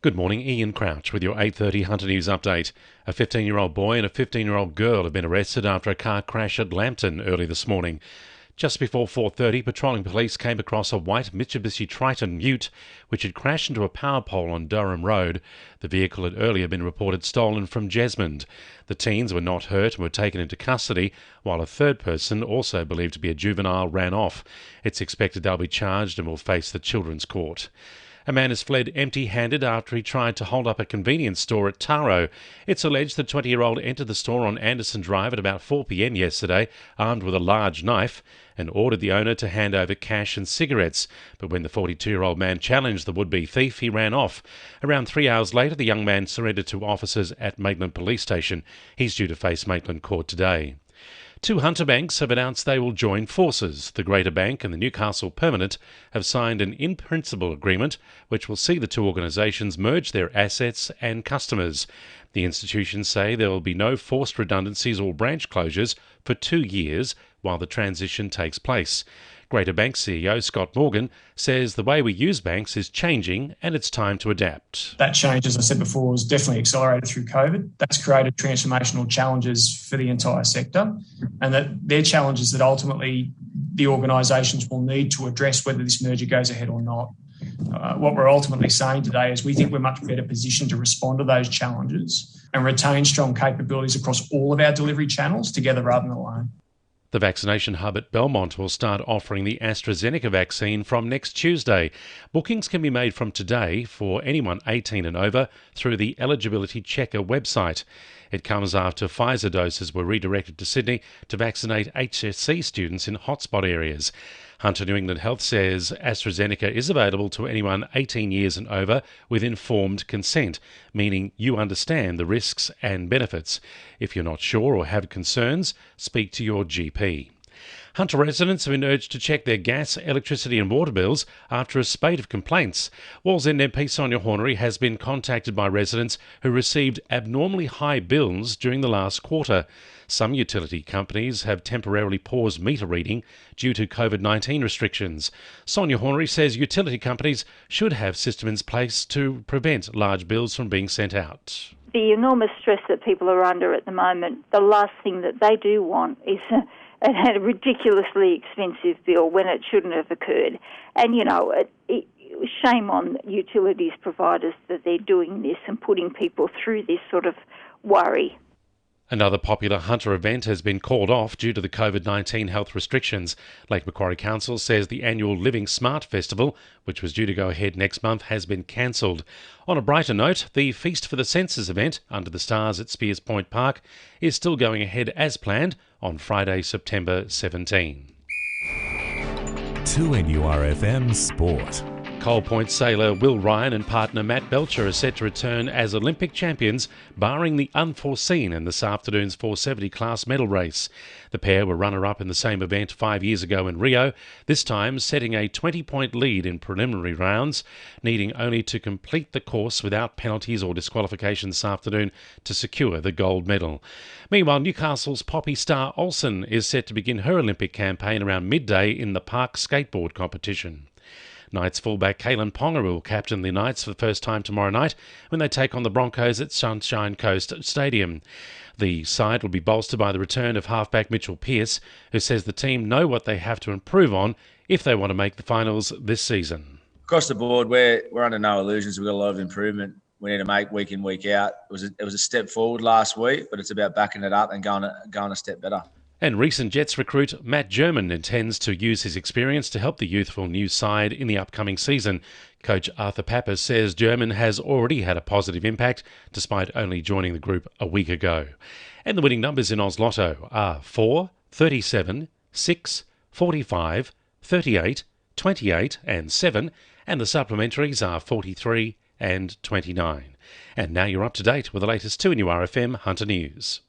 Good morning, Ian Crouch with your 8:30 Hunter News update. A 15-year-old boy and a 15-year-old girl have been arrested after a car crash at Lambton early this morning. Just before 4:30, patrolling police came across a white Mitsubishi Triton Ute which had crashed into a power pole on Durham Road. The vehicle had earlier been reported stolen from Jesmond. The teens were not hurt and were taken into custody, while a third person, also believed to be a juvenile, ran off. It's expected they'll be charged and will face the Children's Court. A man has fled empty-handed after he tried to hold up a convenience store at Taro. It's alleged the 20-year-old entered the store on Anderson Drive at about 4 p.m. yesterday, armed with a large knife, and ordered the owner to hand over cash and cigarettes. But when the 42-year-old man challenged the would-be thief, he ran off. Around 3 hours later, the young man surrendered to officers at Maitland Police Station. He's due to face Maitland Court today. Two hunter banks have announced they will join forces. The Greater Bank and the Newcastle Permanent have signed an in-principle agreement which will see the two organisations merge their assets and customers. The institutions say there will be no forced redundancies or branch closures for 2 years while the transition takes place. Greater Bank CEO Scott Morgan says the way we use banks is changing and it's time to adapt. That change, as I said before, was definitely accelerated through COVID. That's created transformational challenges for the entire sector, and that they're challenges that ultimately the organisations will need to address whether this merger goes ahead or not. What we're ultimately saying today is we think we're much better positioned to respond to those challenges and retain strong capabilities across all of our delivery channels together rather than alone. The vaccination hub at Belmont will start offering the AstraZeneca vaccine from next Tuesday. Bookings can be made from today for anyone 18 and over through the Eligibility Checker website. It comes after Pfizer doses were redirected to Sydney to vaccinate HSC students in hotspot areas. Hunter New England Health says AstraZeneca is available to anyone 18 years and over with informed consent, meaning you understand the risks and benefits. If you're not sure or have concerns, speak to your GP. Hunter residents have been urged to check their gas, electricity and water bills after a spate of complaints. Wallsend MP Sonia Hornery has been contacted by residents who received abnormally high bills during the last quarter. Some utility companies have temporarily paused meter reading due to COVID-19 restrictions. Sonia Hornery says utility companies should have systems in place to prevent large bills from being sent out. The enormous stress that people are under at the moment, the last thing that they do want is a ridiculously expensive bill when it shouldn't have occurred. And, shame on utilities providers that they're doing this and putting people through this sort of worry. Another popular Hunter event has been called off due to the COVID-19 health restrictions. Lake Macquarie Council says the annual Living Smart Festival, which was due to go ahead next month, has been cancelled. On a brighter note, the Feast for the Senses event, Under the Stars at Spears Point Park, is still going ahead as planned on Friday, September 17. 2NURFM Sport. Coal Point sailor Will Ryan and partner Matt Belcher are set to return as Olympic champions, barring the unforeseen in this afternoon's 470 class medal race. The pair were runner-up in the same event 5 years ago in Rio, this time setting a 20-point lead in preliminary rounds, needing only to complete the course without penalties or disqualification this afternoon to secure the gold medal. Meanwhile, Newcastle's Poppy Star Olsen is set to begin her Olympic campaign around midday in the park skateboard competition. Knights fullback Kalen Ponga will captain the Knights for the first time tomorrow night when they take on the Broncos at Sunshine Coast Stadium. The side will be bolstered by the return of halfback Mitchell Pearce, who says the team know what they have to improve on if they want to make the finals this season. Across the board, we're under no illusions. We've got a lot of improvement we need to make week in, week out. It was a step forward last week, but it's about backing it up and going a step better. And recent Jets recruit Matt German intends to use his experience to help the youthful new side in the upcoming season. Coach Arthur Pappas says German has already had a positive impact despite only joining the group a week ago. And the winning numbers in Oz Lotto are 4, 37, 6, 45, 38, 28 and 7, and the supplementaries are 43 and 29. And now you're up to date with the latest 2NURFM Hunter News.